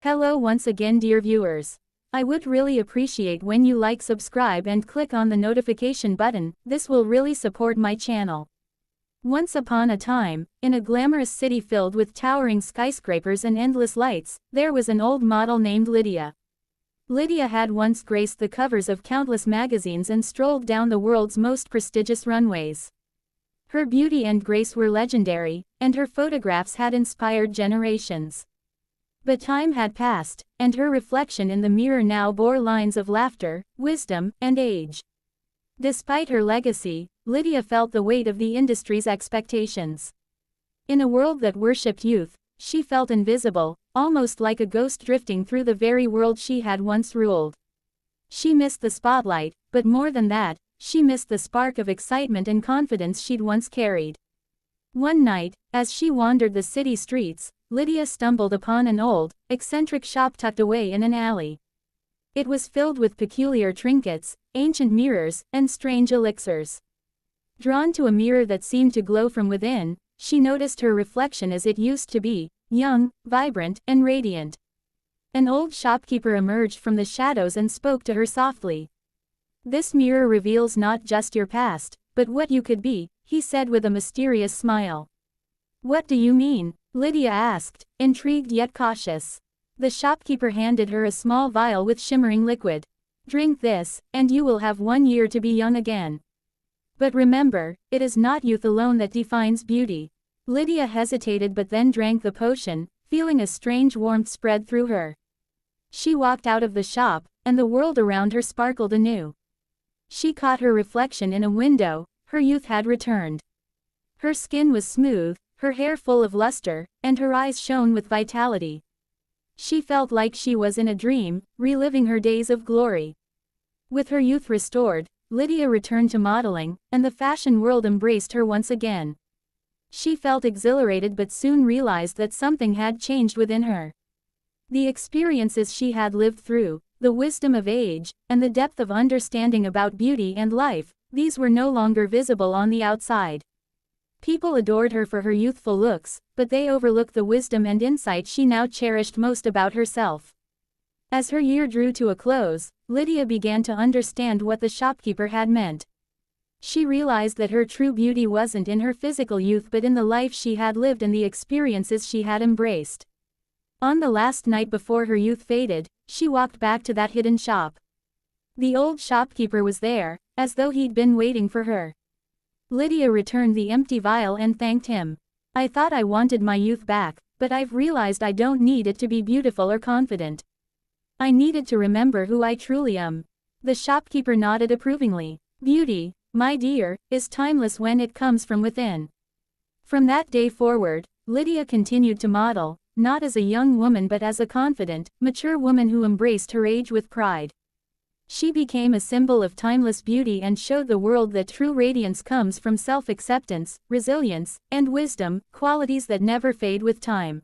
Hello once again, dear viewers. I would really appreciate when you like, subscribe and click on the notification button. This will really support my channel. Once upon a time, in a glamorous city filled with towering skyscrapers and endless lights, there was an old model named Lydia. Lydia had once graced the covers of countless magazines and strolled down the world's most prestigious runways. Her beauty and grace were legendary, and her photographs had inspired generations. But time had passed, and her reflection in the mirror now bore lines of laughter, wisdom, and age. Despite her legacy, Lydia felt the weight of the industry's expectations. In a world that worshipped youth, she felt invisible, almost like a ghost drifting through the very world she had once ruled. She missed the spotlight, but more than that, she missed the spark of excitement and confidence she'd once carried. One night, as she wandered the city streets, Lydia stumbled upon an old, eccentric shop tucked away in an alley. It was filled with peculiar trinkets, ancient mirrors, and strange elixirs. Drawn to a mirror that seemed to glow from within, she noticed her reflection as it used to be, young, vibrant, and radiant. An old shopkeeper emerged from the shadows and spoke to her softly. "This mirror reveals not just your past, but what you could be," he said with a mysterious smile. "What do you mean?" Lydia asked, intrigued yet cautious. The shopkeeper handed her a small vial with shimmering liquid. "Drink this, and you will have 1 year to be young again. But remember, it is not youth alone that defines beauty." Lydia hesitated but then drank the potion, feeling a strange warmth spread through her. She walked out of the shop, and the world around her sparkled anew. She caught her reflection in a window. Her youth had returned. Her skin was smooth, her hair full of luster, and her eyes shone with vitality. She felt like she was in a dream, reliving her days of glory. With her youth restored, Lydia returned to modeling, and the fashion world embraced her once again. She felt exhilarated but soon realized that something had changed within her. The experiences she had lived through, the wisdom of age, and the depth of understanding about beauty and life, these were no longer visible on the outside. People adored her for her youthful looks, but they overlooked the wisdom and insight she now cherished most about herself. As her year drew to a close, Lydia began to understand what the shopkeeper had meant. She realized that her true beauty wasn't in her physical youth but in the life she had lived and the experiences she had embraced. On the last night before her youth faded, she walked back to that hidden shop. The old shopkeeper was there, as though he'd been waiting for her. Lydia returned the empty vial and thanked him. "I thought I wanted my youth back, but I've realized I don't need it to be beautiful or confident. I needed to remember who I truly am." The shopkeeper nodded approvingly. "Beauty, my dear, is timeless when it comes from within." From that day forward, Lydia continued to model, not as a young woman but as a confident, mature woman who embraced her age with pride. She became a symbol of timeless beauty and showed the world that true radiance comes from self-acceptance, resilience, and wisdom, qualities that never fade with time.